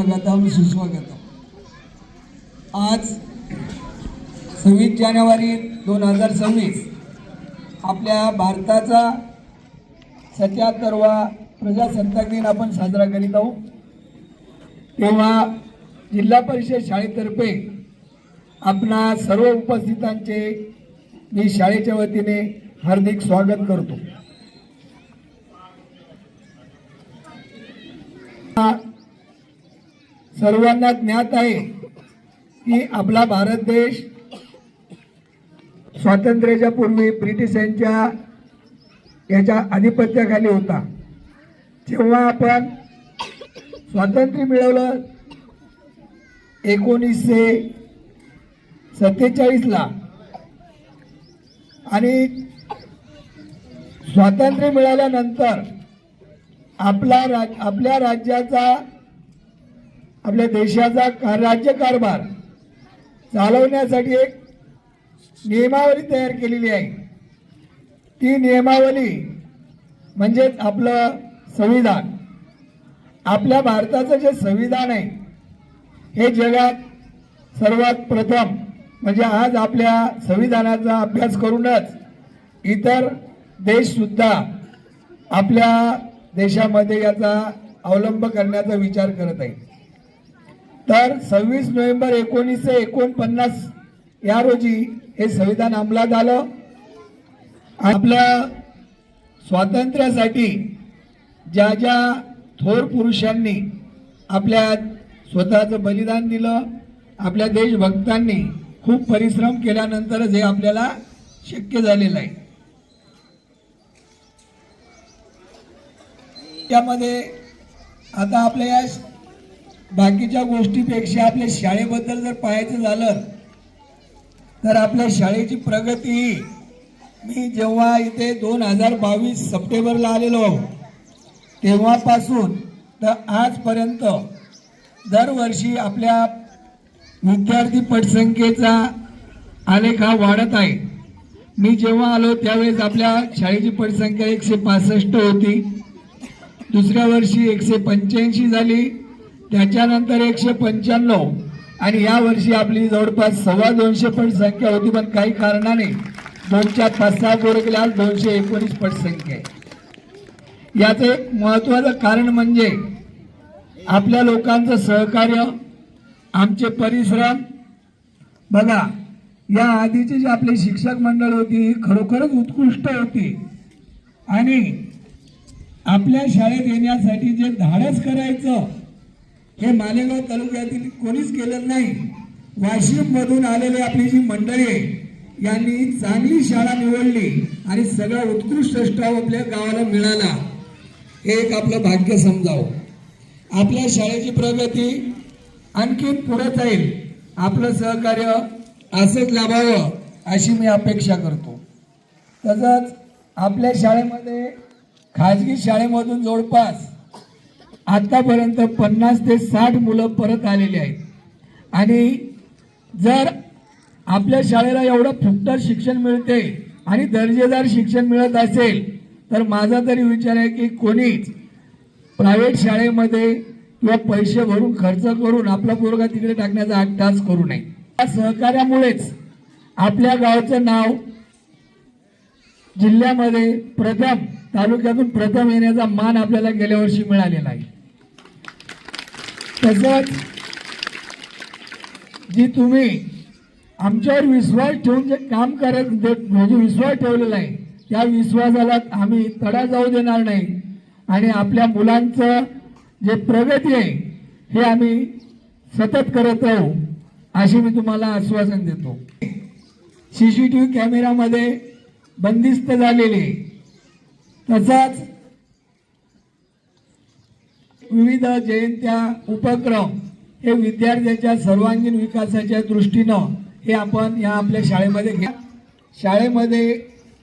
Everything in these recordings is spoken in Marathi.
स्वागतम सुस्वागतम। आज 26 जानेवारी 2026 आपल्या भारताचा 77वा प्रजासत्ताक दिन आपण साजरा करीत आहोत। तेव्हा जिल्हा परिषद शाळेतर्फे आपणा सर्व उपस्थितांचे मी शाळेच्या वतीने हार्दिक स्वागत करतो। सर्वांना ज्ञात आहे की आपला भारत देश स्वातंत्र्याच्या पूर्वी ब्रिटिशांच्या याच्या आधिपत्याखाली होता। जेव्हा आपण स्वातंत्र्य मिळवलं 1947 ला आणि स्वातंत्र्य मिळाल्यानंतर आपल्या राज्याचा आपल्या देशाचा राज्यकारभार चालवण्यासाठी एक नियमावली तयार केलेली आहे। ती नियमावली म्हणजे आपलं संविधान। आपल्या भारताचं जे संविधान आहे हे जगात सर्वात प्रथम म्हणजे आज आपल्या संविधानाचा अभ्यास करूनच इतर देश सुद्धा आपल्या देशामध्ये याचा अवलंब करण्याचा विचार करत आहे। तर 26 नोव्हेंबर 1949 या रोजी हे संविधान अंमलात आलं। आपल्या स्वातंत्र्यासाठी ज्या थोर पुरुषांनी आपल्या स्वतःचं बलिदान दिलं, आपल्या देशभक्तांनी खूप परिश्रम केल्यानंतरच हे आपल्याला शक्य झालेलं आहे। त्यामध्ये आता आपल्या या बाकीच्या गोष्टीपेक्षा आपल्या शाळेबद्दल जर पाहायचं झालं तर आपल्या शाळेची प्रगती मी जेव्हा इथे 2022 सप्टेंबरला आलेलो तेव्हापासून तर आजपर्यंत दरवर्षी आपल्या विद्यार्थी पटसंख्येचा आलेख हा वाढत आहे। मी जेव्हा आलो त्यावेळेस आपल्या शाळेची पटसंख्या 165 होती, दुसऱ्या वर्षी 185 झाली, त्याच्यानंतर 195 आणि या वर्षी आपली जवळपास 250 पटसंख्या होती। पण काही कारणाने 2-5-6 पोरं गेल्या 219 पटसंख्या आहे। याचं एक महत्त्वाचं कारण म्हणजे आपल्या लोकांचं सहकार्य, आमचे परिश्रम। बघा, या आधीची जी आपली शिक्षक मंडळ होती खरोखरच उत्कृष्ट होती आणि आपल्या शाळेत येण्यासाठी जे धाडस करायचं हे मालेगाव तालुक्यातील कोणीच केलं नाही। वाशिम मधून आलेले आपली जी मंडळी आहे यांनी चांगली शाळा निवडली आणि सगळा उत्कृष्ट स्टाफ आपल्या गावाला मिळाला, हे एक आपलं भाग्य समजावं। आपल्या शाळेची प्रगती आणखी पुढे जाईल, आपलं सहकार्य असंच लाभावं अशी मी अपेक्षा करतो। तसंच आपल्या शाळेमध्ये खाजगी शाळेमधून जवळपास आतापर्यंत 50 ते 60 मुलं परत आलेली आहेत आणि जर आपल्या शाळेला एवढं फुकट शिक्षण मिळते आणि दर्जेदार शिक्षण मिळत असेल तर माझा तरी विचार आहे की कोणीच प्रायव्हेट शाळेमध्ये किंवा पैसे भरून खर्च करून आपला पोरगा तिकडे टाकण्याचा अट्टास करू नये। या सहकार्यामुळेच आपल्या गावचं नाव जिल्ह्यामध्ये प्रथम, तालुक्यातून प्रथम येण्याचा मान आपल्याला गेल्या वर्षी मिळालेला आहे। तसंच जी तुम्ही आमच्यावर विश्वास ठेवून जे काम करत म्हणजे विश्वास ठेवलेला आहे त्या विश्वासाला आम्ही तडा जाऊ देणार नाही आणि आपल्या मुलांचं जे प्रगती आहे हे आम्ही सतत करत राहू अशी मी तुम्हाला आश्वासन देतो। CCTV कॅमेरामध्ये बंदिस्त झालेले, तसाच विविध जयंत्या उपक्रम हे विद्यार्थ्यांच्या सर्वांगीण विकासाच्या दृष्टीनं हे आपण या आपल्या शाळेमध्ये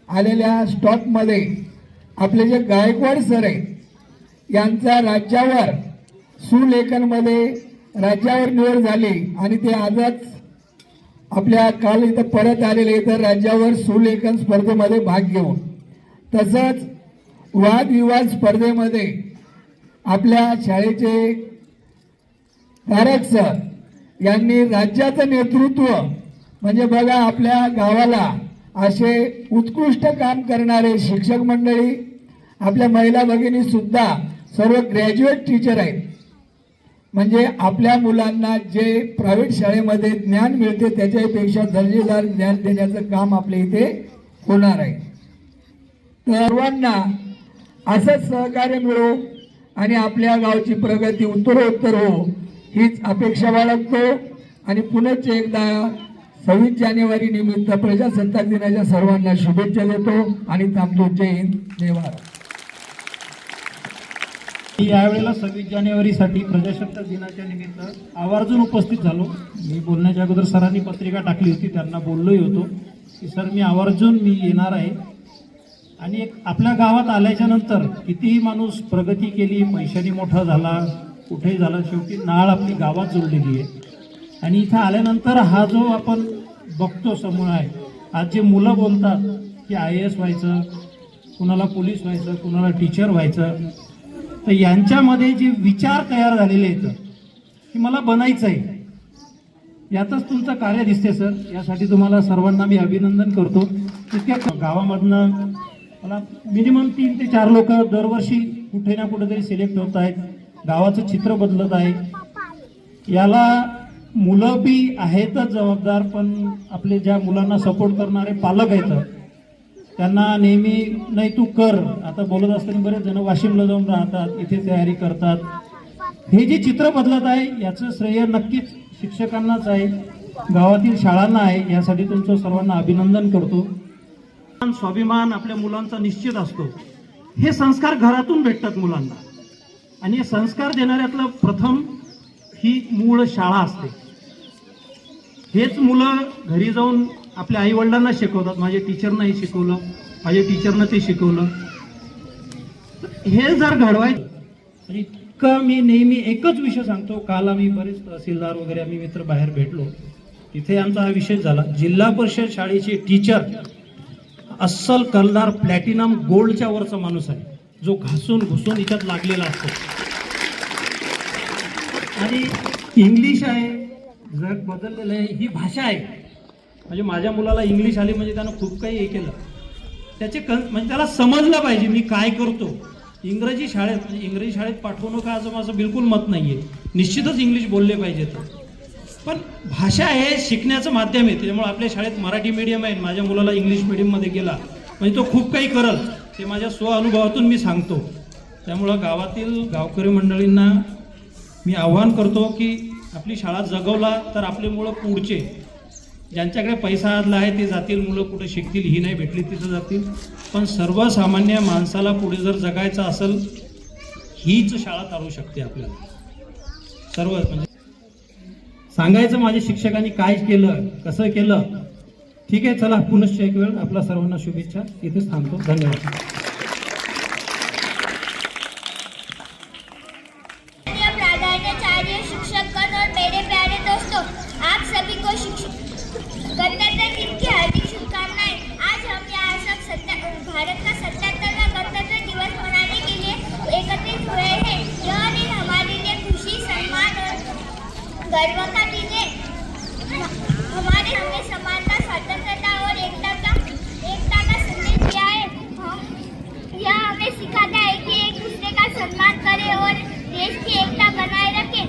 आलेल्या स्टॉकमध्ये आपले जे गायकवाड सर आहे यांचा राज्यावर सुलेखनमध्ये राज्यावर निवड झाली आणि ते आजच आपल्या काल इथं परत आलेले तर राज्यावर सुलेखन स्पर्धेमध्ये भाग घेऊन, तसंच वादविवाद स्पर्धेमध्ये आपल्या शाळेचे तारक सर यांनी राज्याचं नेतृत्व म्हणजे बघा आपल्या गावाला असे उत्कृष्ट काम करणारे शिक्षक मंडळी, आपल्या महिला भगिनी सुद्धा सर्व ग्रॅज्युएट टीचर आहेत. म्हणजे आपल्या मुलांना जे प्रायव्हेट शाळेमध्ये ज्ञान मिळते त्याच्यापेक्षा दर्जेदार ज्ञान देण्याचं काम आपल्या इथे होणार आहे. सर्वांना असंच सहकार्य मिळो आणि आपल्या गावची प्रगती उत्तरोत्तर हो हीच अपेक्षा बाळगतो. आणि पुनश्च एकदा 26 जानेवारी निमित्त प्रजासत्ताक दिनाच्या सर्वांना शुभेच्छा देतो आणि थांबतो. जय हिंद, जय भारत. यावेळेला 26 जानेवारीसाठी प्रजासत्ताक दिनाच्या निमित्त आवर्जून उपस्थित झालो. मी बोलण्याच्या अगोदर सरांनी पत्रिका टाकली होती, त्यांना बोललोही होतो की सर मी आवर्जून येणार आहे. आणि एक आपल्या गावात आल्याच्या नंतर कितीही माणूस प्रगती केली, पैशाने मोठा झाला, कुठेही झाला, शेवटी नाळ आपली गावात जोडलेली आहे. आणि इथं आल्यानंतर हा जो आपण बघतो समूह आहे, आज जे मुलं बोलतात की IAS व्हायचं, कुणाला पोलीस व्हायचं, कुणाला टीचर व्हायचं, तर यांच्यामध्ये जे विचार तयार झालेले आहेत की मला बनायचं आहे, यातच तुमचं कार्य दिसते सर. यासाठी तुम्हाला सर्वांना मी अभिनंदन करतो. तितक्या गावामधनं मला मिनिमम 3 ते 4 लोक दरवर्षी कुठे ना कुठेतरी सिलेक्ट होत आहेत. गावाचं चित्र बदलत आहे. याला मुलं बी आहेतच जबाबदार, पण आपले ज्या मुलांना सपोर्ट करणारे पालक आहेत त्यांना नेहमी नाही तू कर. आता बोलत असताना बरेच जण वाशिमला जाऊन राहतात, इथे तयारी करतात. हे जे चित्र बदलत आहे याचं श्रेय नक्कीच शिक्षकांनाच आहे, गावातील शाळांना आहे. यासाठी तुमचं सर्वांना अभिनंदन करतो. स्वाभिमान आपल्या मुलांचा निश्चित असतो. हे संस्कार घरातून भेटतात मुलांना, आणि हे संस्कार देणाऱ्यातलं प्रथम ही मूळ शाळा असते. हेच मुलं घरी जाऊन आपल्या आई वडिलांना शिकवतात. माझ्या टीचरनं हे शिकवलं, माझ्या टीचरनं ते शिकवलं. हे जर घडवायचं, इतकं मी नेहमी एकच विषय सांगतो. काल आम्ही बरेच तहसीलदार वगैरे आम्ही मित्र बाहेर भेटलो, तिथे आमचा हा विषय झाला. जिल्हा परिषद शाळेचे टीचर अस्सल कलदार प्लॅटिनम गोल्डच्या वरचा माणूस आहे, जो घासून घुसून इथं लागलेला असतो. आणि इंग्लिश आहे, जग बदललेलं आहे, ही भाषा आहे. म्हणजे माझ्या मुलाला इंग्लिश आली म्हणजे त्यानं खूप काही हे केलं. त्याचे म्हणजे त्याला समजलं पाहिजे मी काय करतो. इंग्रजी शाळेत पाठवू नका असं माझं बिलकुल मत नाही आहे. निश्चितच इंग्लिश बोलले पाहिजेत, पण भाषा हे शिकण्याचं माध्यम आहे. त्यामुळे आपल्या शाळेत मराठी मीडियम आहे, माझ्या मुलाला इंग्लिश मीडियममध्ये गेला म्हणजे तो खूप काही करल, ते माझ्या स्वअनुभवातून मी सांगतो. त्यामुळं गावातील गावकरी मंडळींना मी आवाहन करतो की आपली शाळा जगवला तर आपले मुलं पुढचे, ज्यांच्याकडे पैसा आदला आहे ते जातील, मुलं कुठे शिकतील, ही नाही भेटली तिथं जातील. पण सर्वसामान्य माणसाला पुढे जर जगायचं असेल हीच शाळा चालू शकते आपल्याला. सर्व म्हणजे सांगायचं माझ्या शिक्षकांनी काय केलं, कसं केलं. ठीक आहे, चला पुनश्च एक वेळ आपला सर्वांना शुभेच्छा. इथेच थांबतो. धन्यवाद. गणतंत्र दिन की हार्दिक शुभकामनाएं। आज हम यहाँ सब भारत का 77वां गणतंत्र दिवस मनाने के लिए एकत्रित हुए हैं। यह दिन हमारे लिए खुशी, सम्मान और गर्व का दिन है। हमें समानता, स्वतंत्रता और एकता का संदेश दिया है। यह हमें सिखाता है कि एक दूसरे का सम्मान करें और देश की एकता बनाए रखें।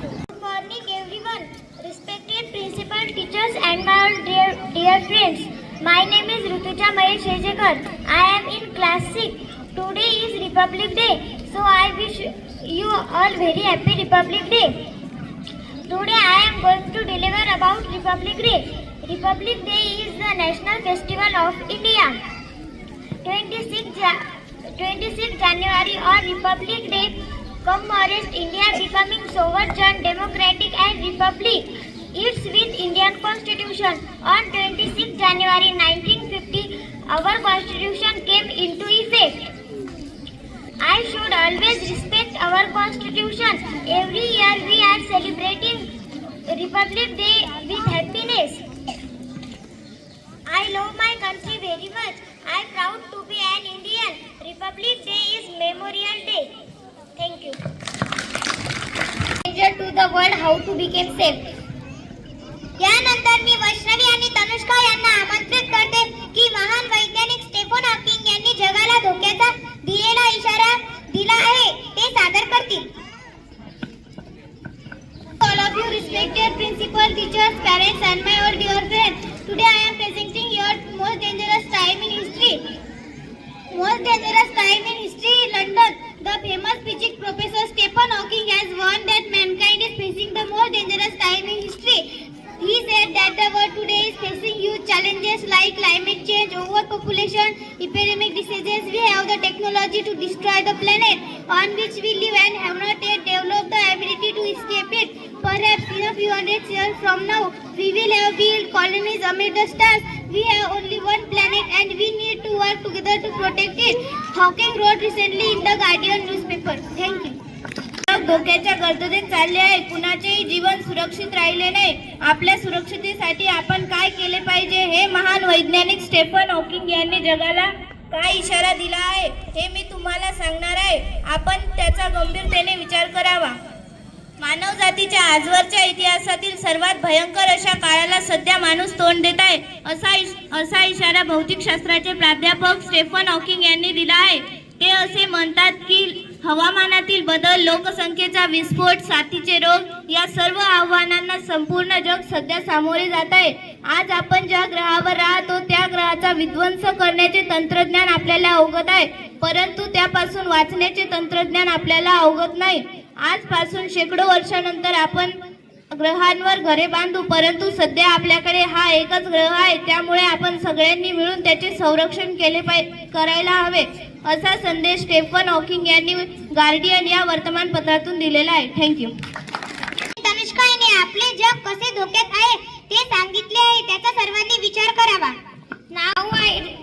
Good morning everyone, respected principal, teachers and my all dear friends. My name is Rutuja Mahesh Ejekar. I am in class 6. Today is Republic Day, so I wish you all very happy Republic Day. Today I am going to deliver about Republic Day. Republic Day is the national festival of India. 26 January or Republic Day commemorates India becoming sovereign, democratic and republic. It's with Indian Constitution. On 26 January 1950, our Constitution came into effect. I should always respect our Constitution. Every year we are celebrating Republic Day with happiness. I love my country very much. I am proud to be an Indian. Republic Day is Memorial Day. Thank you. how to become safe. यानंतर मी वैष्णवी आणि तनुष्का यांना आमंत्रित करते की महान वैज्ञानिक स्टेफन हॉकिंग यांनी जगाला धोक्याचा दिलेला इशारा दिला आहे ते सादर करतील. All of you respected principal, teachers, parents and my all dear friends. Today I am presenting your most dangerous time in history. Most dangerous time in history, London. The famous physics professor Stephen Hawking has warned that mankind is facing the most dangerous time in history. He said that the world today is facing huge challenges like climate change, overpopulation, epidemic diseases. We have the technology to destroy the planet on which we live and have not yet developed the ability to escape it. Perhaps in a few hundred years from now, we will have built colonies amid the stars. We have only one planet and we need to work together to protect it. Hawking wrote recently in the Guardian newspaper. Thank you. धोक्याच्या गर्दीत चालले आहे. कुणाचेही जीवन सुरक्षित राहिले नाही. आपल्या सुरक्षितेसाठी आपण काय केले पाहिजे हे महान वैज्ञानिक स्टेफन हॉकिंग यांनी जगाला काय इशारा दिला आहे हे मी तुम्हाला सांगणार आहे. आपण त्याचा गंभीरतेने विचार करावा. मानवजातीच्या आजवरच्या इतिहासातील सर्वात भयंकर अशा काळाला सध्या माणूस तोंड देत आहे असा इशारा भौतिकशास्त्राचे प्राध्यापक स्टेफन हॉकिंग यांनी दिला आहे. ते असे म्हणतात की हवामानातील बदल, लोकसंख्येचा विस्फोट, साथीचे रोग या सर्व आव्हानांना संपूर्ण जग सध्या सामोरे जात आहे. आज आपण ज्या ग्रहावर राहतो त्या ग्रहाचा विध्वंस करण्याचे तंत्रज्ञान आपल्याला अवगत आहे, परंतु त्यापासून वाचण्याचे तंत्रज्ञान आपल्याला अवगत नाही. आजपासून शेकडो वर्षानंतर आपण ग्रहांवर घरे बांधू, परंतु सध्या आपल्याकडे हा एकच ग्रह आहे. त्यामुळे आपण सगळ्यांनी मिळून त्याचे संरक्षण करायला हवे असा संदेश स्टेफन हॉकिंग यांनी गार्डियन या वर्तमानपत्रातून दिलेला आहे. थँक्यू. तनुष्का यांनी आपले जग कसे धोक्यात आहे ते सांगितले आहे. त्याचा सर्वांनी विचार करावा. नाव आहे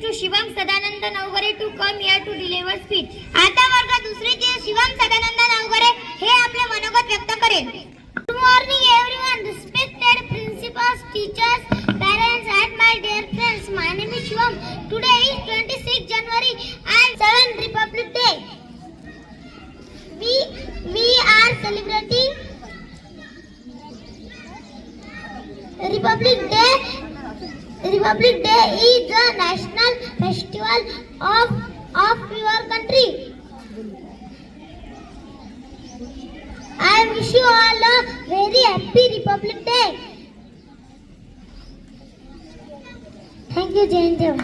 to Shivam Sadanand Navgare to come here to deliver speech. आता वर्ग दुसरीचे शिवम सदानंद नवगरे हे आपले मनोगत व्यक्त करेल. Good morning everyone, respected principles, teachers, parents and my dear friends. My name is Shivam. Today is 26 January and 7 Republic Day. We are celebrating Republic Day. Republic Day is the national festival of your country. I wish you all a very happy Republic Day. Thank you, Jaindev.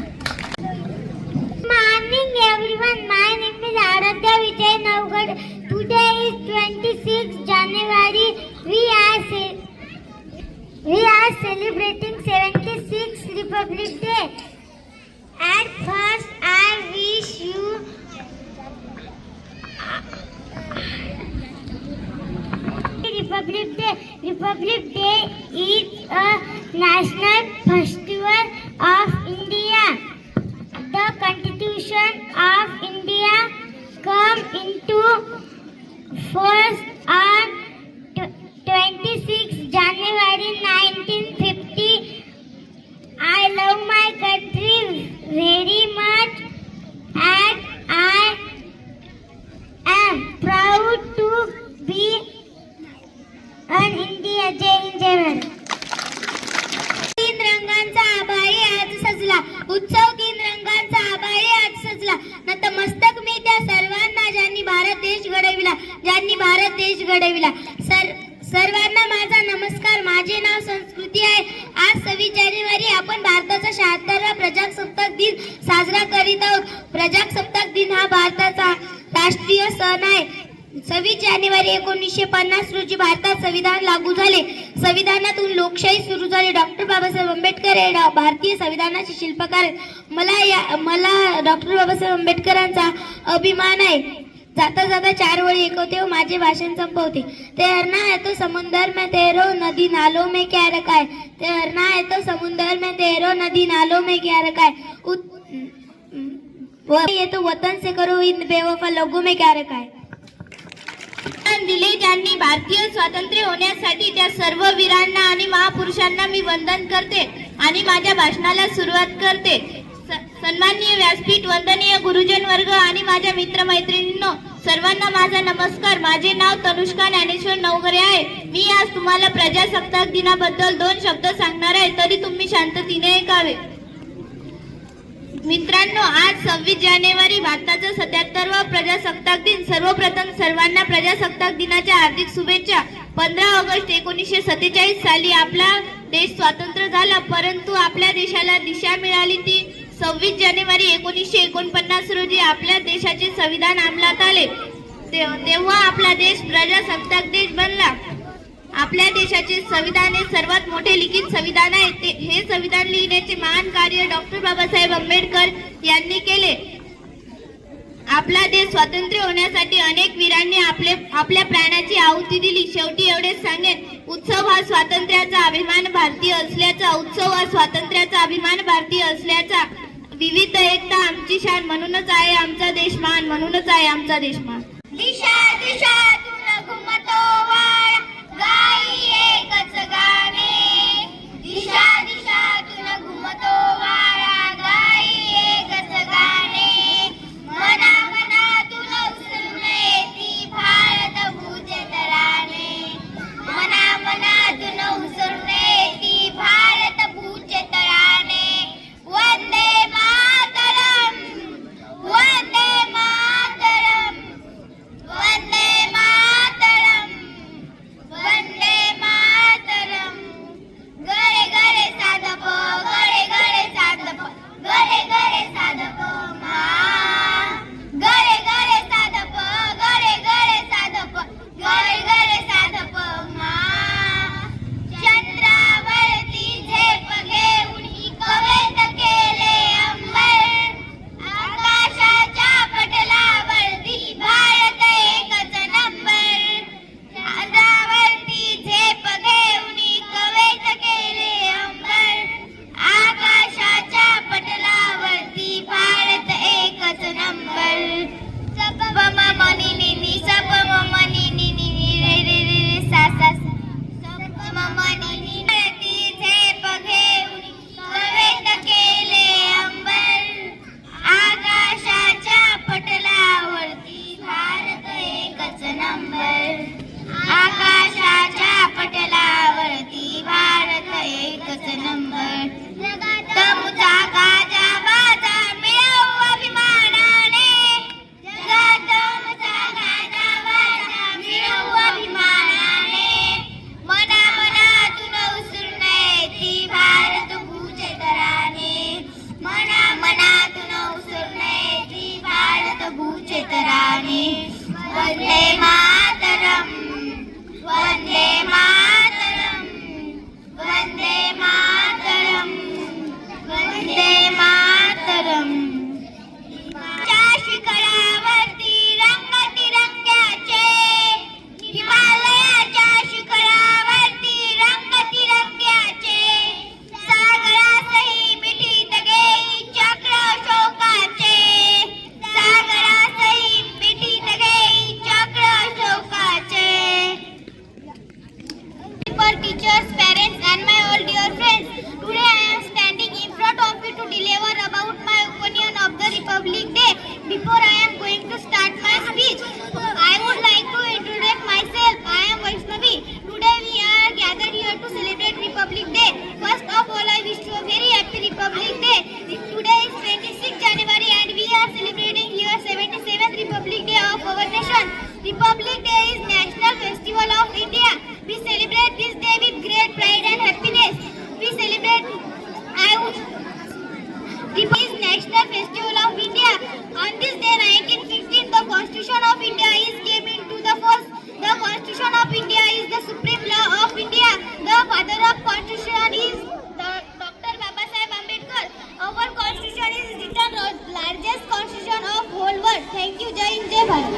Morning, everyone. My name is Aradhya Vijay Navgad. Today is 26 January. We are celebrating 76th Republic Day. At first, I wish you Republic Day. Republic Day is a national festival of India. The Constitution of India came into force on 26 January 1950. I love my country very much and I am proud to be an Indian. Jai Hind, Jai Bharat. तीन रंगांचा आभाळी आज सजला, उत्सव तीन रंगांचा आभाळी आज सजला. नतमस्तक मी त्या सर्वांना ज्यांनी भारत देश घडविला. सर्वांना माझा नमस्कार. माझे नाव संस्कृती आहे. आज 26 जानेवारी आपण भारताचा 76वा प्रजासत्ताक दिन साजरा करीत आहोत. प्रजासत्ताक दिन हा भारताचा राष्ट्रीय सण आहे. 26 जानेवारी 1950 रोजी भारतात संविधान लागू झाले. संविधानातून लोकशाही सुरू झाली. डॉक्टर बाबासाहेब आंबेडकर हे भारतीय संविधानाचे शिल्पकार. मला डॉक्टर बाबासाहेब आंबेडकरांचा अभिमान आहे. जाता जाता 4 ओळी ऐकवते व माझे भाषण संपवते. तैरना है तो समुंदर में तैरो, नदी नालों में क्या रखा है. तैरना है तो समुंदर में तैरो, नदी नालों में क्या रखा है. ये तो वतन से करो इन बेवफा लोगों में क्या रखा है. दिले ज्यांनी भारतीय स्वातंत्र्य होण्यासाठी त्या सर्व वीरांना आणि महापुरुषांना मी वंदन करते आणि माझ्या भाषणाला सुरुवात करते. सन्माननीय व्यासपीठ, वंदनीय गुरुजन वर्ग आणि माझ्या मित्रमैत्रिणींनो, सर्वांना माझा नमस्कार. माझे नाव तनुष्का ज्ञानेश्वर नवघरे आहे. मी आज तुम्हाला प्रजासत्ताक दिनाबद्दल 2 शब्द सांगणार आहे, तरी तुम्ही शांततेने ऐकावे. मित्रांनो, आज 26 जानेवारी भारताचा 77वा प्रजासत्ताक दिन. सर्वप्रथम सर्वांना प्रजासत्ताक दिनाच्या हार्दिक शुभेच्छा. 15 ऑगस्ट 1947 साली आपला देश स्वतंत्र झाला, परंतु आपल्या देशाला दिशा मिळाली ती 26 जानेवारी 1949 रोजी आपल्या देशाचे संविधान अंमलात आले. तेव्हा आपला देश प्रजासत्ताक देश बनला. आपल्या देशाचे संविधान हे सर्वात मोठे लिखित संविधान आहे. हे संविधान लिहिण्याचे महान कार्य डॉक्टर बाबासाहेब आंबेडकर यांनी केले. आपला देश स्वातंत्र्य होण्यासाठी अनेक वीरांनी आपल्या प्राणाची आहुती दिली. शेवटी एवढेच सांगेन, उत्सव हा स्वातंत्र्याचा अभिमान भारतीय असल्याचा विविध एकता आमची शान. म्हणूनच आहे आमचा देश महान. दिशा दिशातून घुमतो वारा, गाई एकच गाणे. दिशा दिशातून घुमतो वारा, गाई एकच गाणे. मना मनातून उसळून येती भारत भूचे तराणे. मना मनातून उसळून येती भारत भूचे तराणे. वंदे मातरम, वंदे मातरम, वंदे मातरम, वंदे मातरम. गरे गरे साधप, गरे गरे साधप, गरे गरे साधप मा. गरे गरे साधप, गरे गरे साधप, गरे गरे साधप मा. चंद्रावरती झेप घेऊन ही कवेत केले अंबर. आकाशाच्या पटलावरती भारत एकच नंबर. चंद्रावरती झेप घेऊन ही कवेत केले अंबर. आकाशाच्या पटलावरती भारत एकच नंबर. सब म मनी नि नि, सब म मनी नि नि नि, रे रे रे रे सा सा सा. सब म मनी नि वरती झेप घेऊन कवेत केले अंबर. आकाशाच्या पटलावरती भारत एकच नंबर. आकाशाच्या पटलावरती भारत एकच नंबर. तमुचा गाजा बाजा मिळवू अभिमानाने. जगात तमुचा गाजा बाजा मिळवू अभिमानाने. मना मनातून उसळून येती भारत भूचे तराणे. मना मनातून उसळून येती भारत भूचे तराणे. वंदे मातरम, वंदे मातरम, वंदे मातरम, वंदे मातरम. च्या शिखरावरती रंग तिरंग्याचे. हिमालयाच्या शिखरावरती रंग तिरंग्याचे. सागरासही मिठीत घेई चक्र अशोकाचे. सागरासही मिठीत घेई चक्र अशोकाचे. For teachers, parents and my all dear friends, today I am standing in front of you to deliver about my opinion of the Republic Day. Before I am going to start my speech, I would like to introduce myself. I am Vaishnavi. Today we are gathered here to celebrate Republic Day. First of all, I wish you a very happy Republic Day. Today is 26 January and we are celebrating here 77th Republic Day of our nation. Republic Day is National Festival of India. We celebrate this day with great pride and happiness. We celebrate Republic is National Festival of India. On this day, 1915, the Constitution of India is came into the force. The Constitution of India is the supreme law of India. The father of Constitution is Dr. Babasaheb Ambedkar. Our Constitution is written the largest Constitution of whole world. Thank you. Jai Hind, Jai Bharat.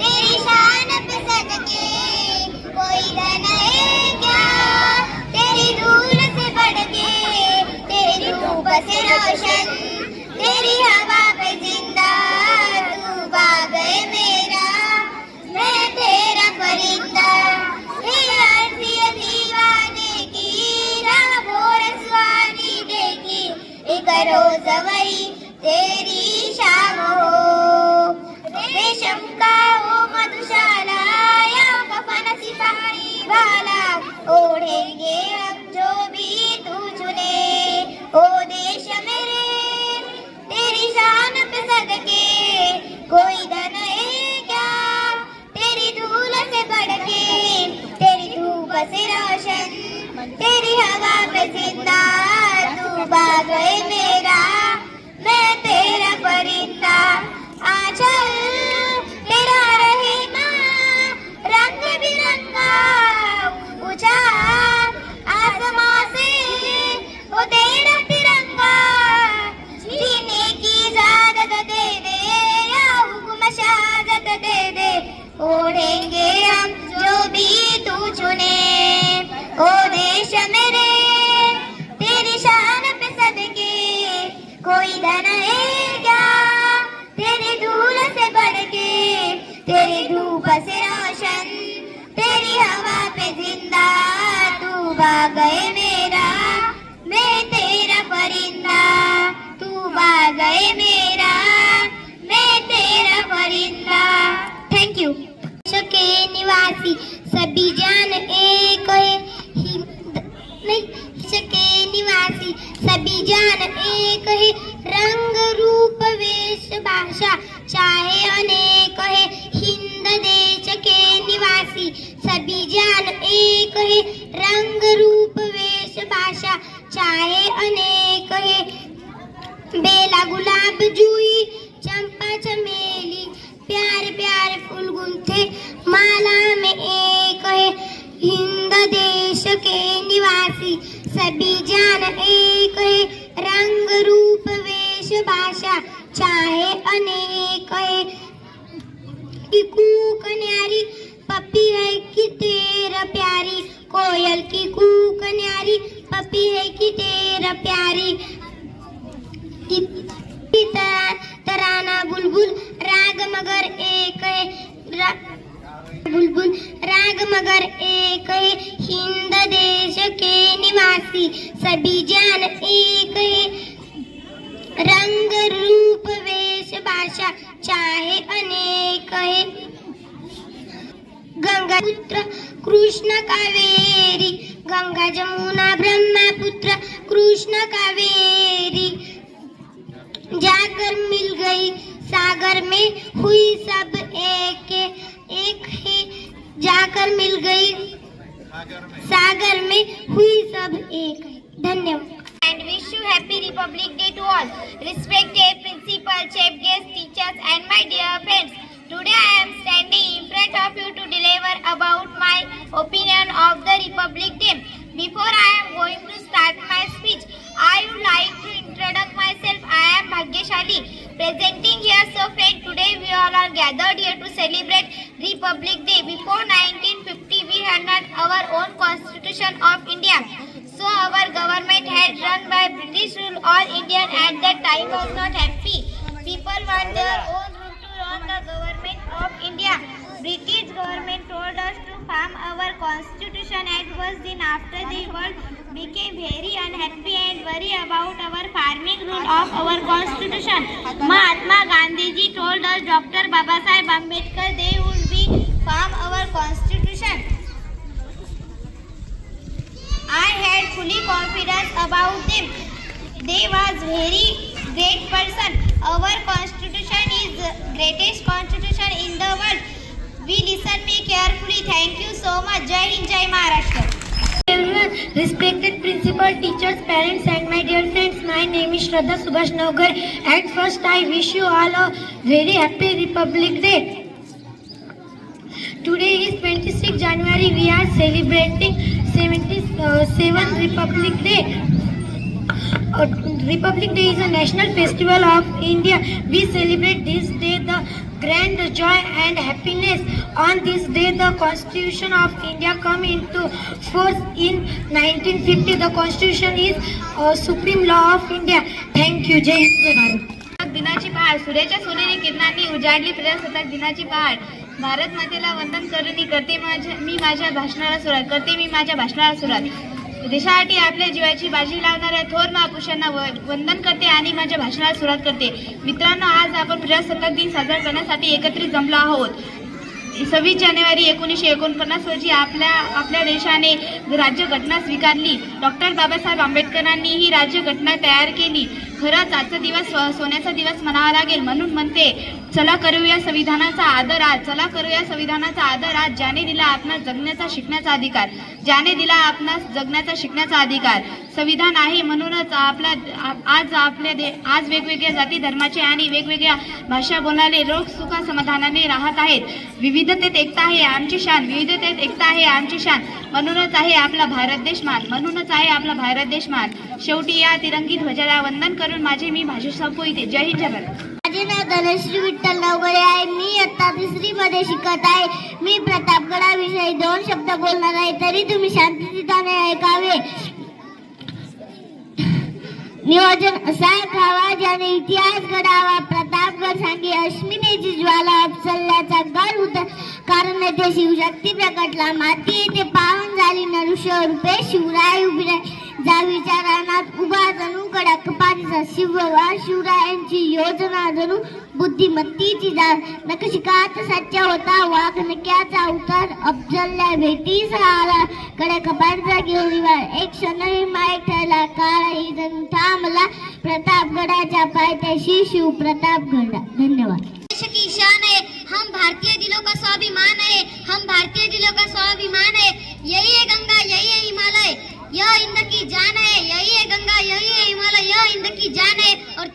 तेरी शान पे पे जिंदा तू बाग़े मेरा मैं तेरा परिंदा आंचल तेरा रहेगा रंग बिरंगा ऊंचा आसमां से वो तेरा तिरंगा जीने की इजाजत दे दे या हुक्म शहादत दे दे ओढ़ेंगे हम जो भी तू चुने ओ देश मेरे तेरी शान पे सदके कोई धन है क्या तेरी धूल से बढ़ के तेरी धूप से रोशन तेरी हवा पे जिंदा तू बाग़े मेरा मैं तेरा परिंदा तू बाग़े मेरा मैं तेरा परिंदा थैंक यू के निवासी सभी जान एक है के निवासी सभी जान एक है रंग रूप वेश भाषा चाहे अनेक है हिंद देश के निवासी सभी जान एक है रंग रूप वेश भाषा चाहे अनेक है बेला गुलाब जूही चंपा चमेली प्यारे प्यारे फूल गुंथे माला में एक है हिंद देश के निवासी सभी जान एक है रंग रूप वेश भाषा चाहे अनेक है की कूक न्यारी पपी है कि तेरा प्यारी कोयल की कूक न्यारी पपी है कि तेरा प्यारी तराना बुलबुल राग मगर एक है बुलबुल राग मगर एक है हिंद देश के निवासी सभी जान एक है रंग रूप वेश भाषा चाहे अनेक है गंगा पुत्र कृष्ण कावेरी गंगा जमुना ब्रह्मपुत्र कृष्ण कावेरी जाकर मिल गई सागर में हुई सब एक ही जाकर मिल गई सागर में हुई सब एक धन्यवाद and wish you happy Republic Day to all respected principal chief guest teachers and my dear friends. Today I am standing in front of you to deliver about my opinion of the Republic Day. Before I am going to start my speech, I would like to introduce myself. I am Bhagyashali, presenting here. So friends, today we all are gathered here to celebrate Republic Day. Before 1950, we had not our own Constitution of India. So our government had run by British rule. All Indian at that time was not happy. People want their own rule to run the government of India. British government told us to farm our constitution and was then after the world became very unhappy and worry about our farming rule of our constitution. Mahatma Gandhi ji told us Dr. Babasaheb Ambedkar they would be farm our constitution. I had fully confidence about them. They was very great person. Our constitution is the greatest constitution in the world. We listen me carefully. Thank you so much. Jai Hind, Jai Maharashtra. Everyone, respected principal, teachers, parents and my dear friends, my name is Shraddha Subhash Navgar. At first I wish you all a very happy Republic Day. Today is 26 January. We are celebrating 77th Republic Day. Republic Day is a national festival of India. We celebrate this day the grand joy and happiness. On this day, the Constitution of India come into force in 1950. The Constitution is supreme law of India. Thank you. Jai Hind, Jai Bharat. दिनाची पहाड सूर्याच्या सोनेरी किरणांनी उजाडली प्रजासत्ताक दिनाची पहाड भारत मातेला वंदन करणी करते मी माझ्या भाषणाला सुरुवात देशासाठी आपल्या जीवाची बाजी लावणाऱ्या थोर महापुरुषांना वंदन करते आणि माझ्या भाषणाला सुरुवात करते. मित्रांनो, आज आपण प्रजासत्ताक दिन साजरा करण्यासाठी एकत्रित जमलो आहोत. 26 जानेवारी 1949 रोजी आपल्या देशाने राज्यघटना स्वीकारली. डॉक्टर बाबासाहेब आंबेडकरांनी ही राज्यघटना तयार केली. खरंच आजचा दिवस सोन्याचा दिवस म्हणावा लागेल. म्हणून म्हणते, चला करूया संविधानाचा आदर आज, चला करूया संविधानाचा आदर आज. ज्याने दिला आपणास जगण्याचा शिकण्याचा अधिकार, ज्याने दिला आपणास जगण्याचा शिकण्याचा अधिकार. संविधान आहे म्हणूनच आज वेगवेगळ्या जाती धर्माचे आणि वेगवेगळ्या भाषा बोलणारे लोक सुख समाधानाने राहत आहेत. विविधतेत एकता आहे आमची शान, विविधतेत एकता आहे आमची शान. म्हणूनच आहे आपला भारत देश मान, म्हणूनच आहे आपला भारत देश मान. शेवटी या तिरंगी ध्वजाला वंदन करून माझे मी भाषण संपविते. जय हिंद, जय भारत. माझे नाव धनश्री विठ्ठल नवगरे आहे. मी इयत्ता 3री मध्ये शिकत आहे. मी प्रतापगडाविषयी 2 शब्द बोलणार आहे, तरी तुम्ही शांतचित्ताने ऐकावे. नियोजन असा खावा ज्याने इतिहास घडावा. प्रतापगड सांगे अश्मिनेची ज्वाला, अफसल्याचा गड उतर कारण येथे शिवशक्ती प्रकटला. माती येथे पावन झाली नरुष्य रूपे, शिवराय उभी जावीच्या रानात उभा जणू कडा कपारीचा शिववार. शिवरायांची योजना जणू बुद्धिमत्तीची जाण. नखशिकात सच्चा होता वाघ नक्याचा उतार. अफजलला भेटीस आला कडे कपारीचा घेऊन वार. एक क्षणही माईक ठरला काळही जणू थांबला. प्रतापगडाच्या पायथ्याशी शिव प्रतापगड. धन्यवाद. देश की शान है, हम भारतीय दिलों का स्वाभिमान है, हम भारतीय दिलों का स्वाभिमान है. यही है गंगा, यही है हिमालय, यह हिंद की जान है. यही है गंगा, यही है हिमालय, यह हिंद की जान है. और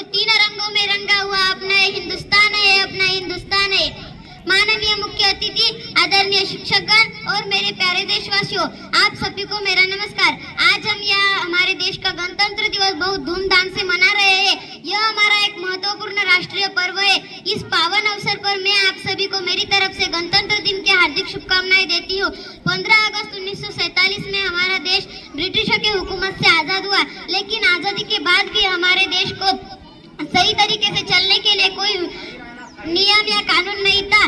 तीन रंगों में रंगा हुआ अपना हिंदुस्तान है, अपना हिंदुस्तान है. माननीय मुख्य अतिथि, आदरणीय शिक्षकगण और मेरे प्यारे देशवासियों, आप सभी को मेरा नमस्कार. आज हम यहाँ हमारे देश का गणतंत्र दिवस बहुत धूमधाम से मना रहे हैं. यह हमारा एक महत्वपूर्ण राष्ट्रीय पर्व है. इस पावन अवसर पर मैं आप सभी को मेरी तरफ से गणतंत्र दिन की हार्दिक शुभकामनाएं देती हूँ. 15 अगस्त 1947 में हमारा देश ब्रिटिशों के हुकूमत से आजाद हुआ, लेकिन आजादी के बाद भी हमारे देश को सही तरीके से चलने के लिए कोई नियम या कानून नहीं था.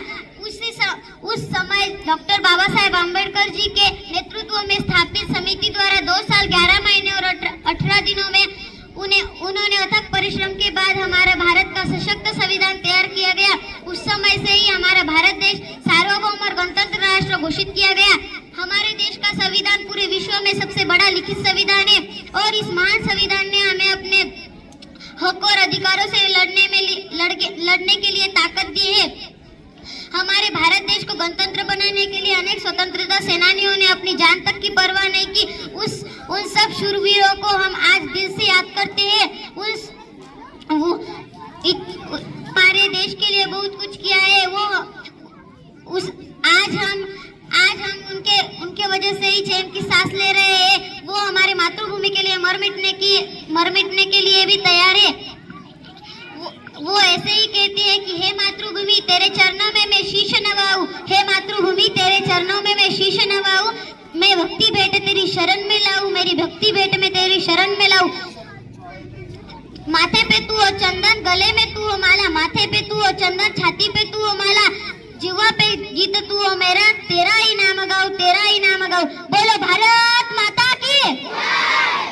उस समय डॉक्टर बाबा साहेब आम्बेडकर जी के नेतृत्व में स्थापित समिति द्वारा 2 साल 11 महीने और 18 दिनों में उन्होंने अथक परिश्रम के बाद हमारा भारत का सशक्त संविधान तैयार किया गया. उस समय से ही हमारा भारत देश सार्वभौम और गणतंत्र राष्ट्र घोषित किया गया. हमारे देश का संविधान पूरे विश्व में सबसे बड़ा लिखित संविधान है और इस महान संविधान ने हमें अपने हक और अधिकारों से लड़ने के लिए ताकत दी है. हमारे भारत देश को गणतंत्र बनाने के लिए अनेक स्वतंत्रता सेनानियों ने अपनी जान तक की परवाह नहीं की. उन सब शूरवीरों को हम आज दिल से याद करते हैं. हमारे देश के लिए बहुत कुछ किया है. आज हम उनके वजह से ही चैन की सांस ले रहे हैं. वो हमारे मातृभूमि के लिए मर मिटने के लिए भी तैयार है. वो ऐसे ही कहते हैं कि हे मातृभूमि तेरे चरणों में मैं शीश नवाऊं, हे मातृभूमि तेरे चरणों में मैं शीश नवाऊं. मैं भक्ति भेंट तेरी शरण में लाऊं, मेरी भक्ति भेंट में तेरी शरण में लाऊं. माथे पे तू हो चंदन, गले में तू हो माला. माथे पे तू हो चंदन, छाती पे तू हो माला. जीवा पे गीत तू हो मेरा, तेरा ही नाम गाऊं, तेरा ही नाम गाऊं. बोलो भारत माता की,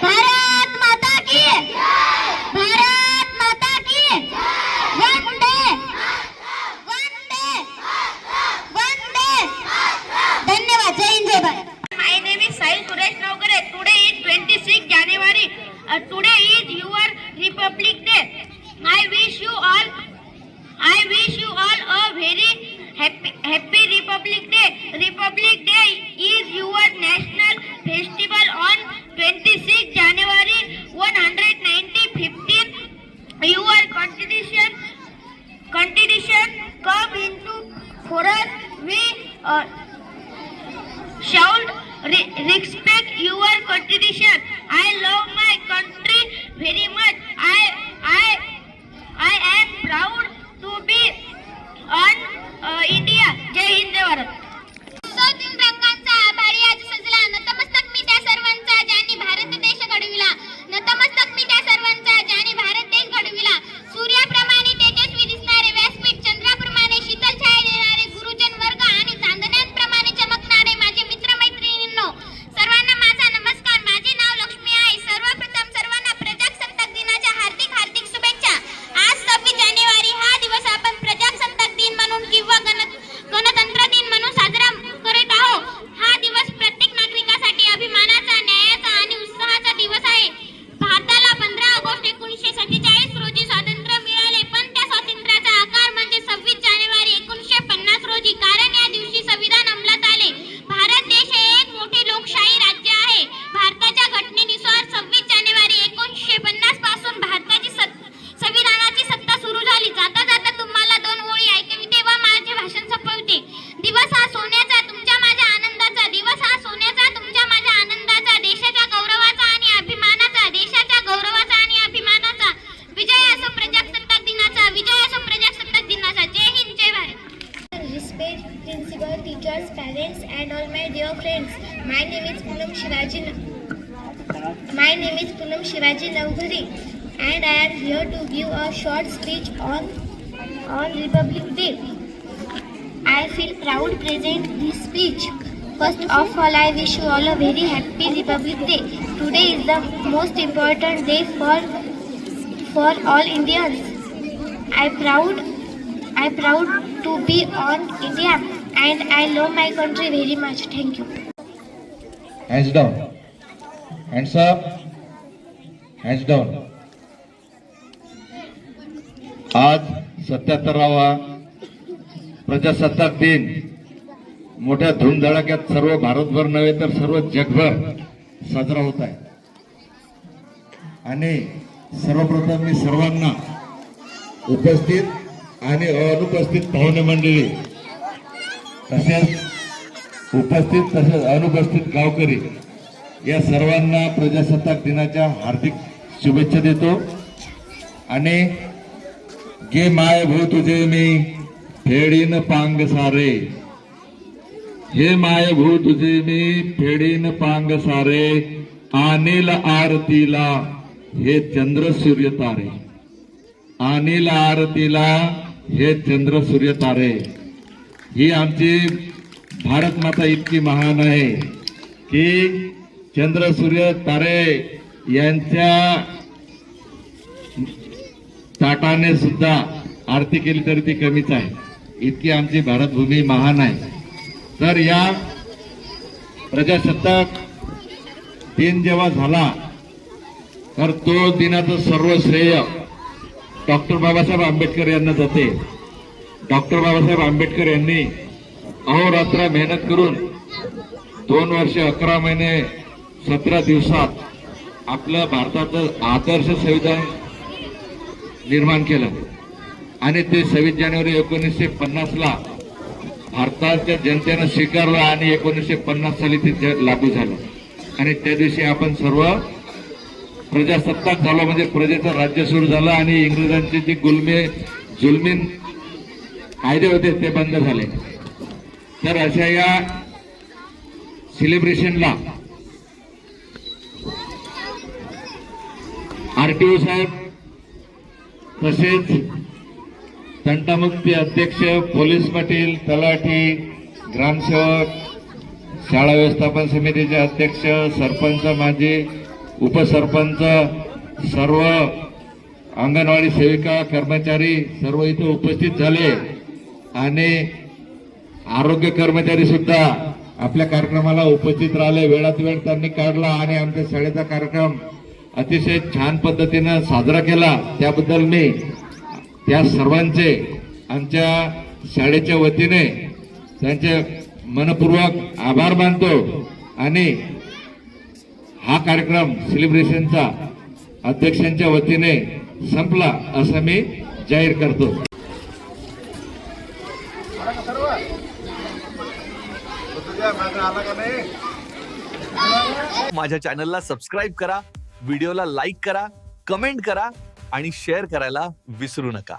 भारत माता की, भारत माता की. वंदे वंदे वंदे. धन्यवाद. जय हिंद, जय Bharat. My name is Sai Suresh Navgare. Today is 26 January. Today is your Republic Day. I wish you all a very happy Republic Day. Republic Day is your national festival on 26 January 19015. Your constitution come into force. We shall respect your constitution. I love my country very much. I am proud to be on India. जय हिंद, जय भारत. तीन रंगांचा आभारी आज सजला. नतमस्तक मी त्या सर्वांचा ज्यांनी भारत देश घडविला. नतमस्तक मी त्या सर्वांचा ज्यांनी भारत देश घडविला. सूर्याप्रमाणे तेजस्वी दिसणारे व्यासपीठ, चंद्राप्रमाणे शीतल छाया देणारे गुरुजन वर्ग आणि चांदण्यांप्रमाणे चमकणारे माझे मित्र मैत्रिणींनो, सर्वांना माझा नमस्कार. माझे नाव लक्ष्मी आहे. सर्वप्रथम सर्वांना प्रजासत्ताक दिनाच्या हार्दिक शुभेच्छा. is Poonam Shivaji Navgari, and I am here to give a short speech on Republic Day. I feel proud present this speech. First of all, I wish you all a very happy Republic Day. Today is the most important day for all Indians. I proud to be on India, and I love my country very much. Thank you. Hands down, hands up, hands down. आज 77वा प्रजासत्ताक दिन मोठ्या धूमधडाक्यात सर्व भारतभर नव्हे तर सर्व जगभर साजरा होत आहे. आणि सर्वप्रथम मी सर्वांना उपस्थित आणि अनुपस्थित पाहुणे मंडळी तसेच अनुपस्थित गावकरी या सर्वांना प्रजासत्ताक दिनाच्या हार्दिक शुभेच्छा देतो. आणि गे माय भो तुझे मी फेडीन पांग सारे, हे माय भू तुझे मी फेडीन पांग सारे, आणील आरतीला हे चंद्र सूर्य तारे, आणील आरतीला हे चंद्र सूर्य तारे. ही आमची भारत माता इतकी महान आहे की चंद्र सूर्य तारे यांच्या ताटाने सुद्धा आरती केली तरी ती कमीच आहे. इतकी आमची भारतभूमी महान आहे. तर या प्रजासत्ताक दिन जेव्हा झाला तर तो दिनाचं सर्व श्रेय डॉक्टर बाबासाहेब आंबेडकर यांना जाते. डॉक्टर बाबासाहेब आंबेडकर यांनी अहोरात्र मेहनत करून 2 वर्ष 11 महिने 17 दिवसात आपलं भारताचं आदर्श संविधान निर्माण केलं. आणि ते 26 जानेवारी 1950ला भारताच्या जनतेनं स्वीकारलं आणि 1950 साली ते लागू झालं. आणि त्या दिवशी आपण सर्व प्रजासत्ताक झालो, म्हणजे प्रजेचं राज्य सुरू झालं आणि इंग्रजांचे जे जुलमी कायदे होते ते बंद झाले. तर अशा या सेलिब्रेशनला आरटीओ साहेब तसेच तंटामुक्ती अध्यक्ष, पोलीस पाटील, तलाठी, ग्रामसेवक, शाळा व्यवस्थापन समितीचे अध्यक्ष, सरपंच, माजी उपसरपंच, सर्व अंगणवाडी सेविका, कर्मचारी सर्व इथे उपस्थित झाले. आणि आरोग्य कर्मचारी सुद्धा आपल्या कार्यक्रमाला उपस्थित राहिले. वेळात वेळ त्यांनी काढला आणि आमच्या शाळेचा कार्यक्रम अतिशय छान पद्धतीनं साजरा केला. त्याबद्दल मी त्या सर्वांचे आमच्या शाळेच्या वतीने त्यांचे मनपूर्वक आभार मानतो. आणि हा कार्यक्रम सेलिब्रेशनचा अध्यक्षांच्या वतीने संपला असं मी जाहीर करतो. माझ्या चॅनलला सबस्क्राईब करा, व्हिडिओला लाईक करा, कमेंट करा आणि शेअर करायला विसरू नका.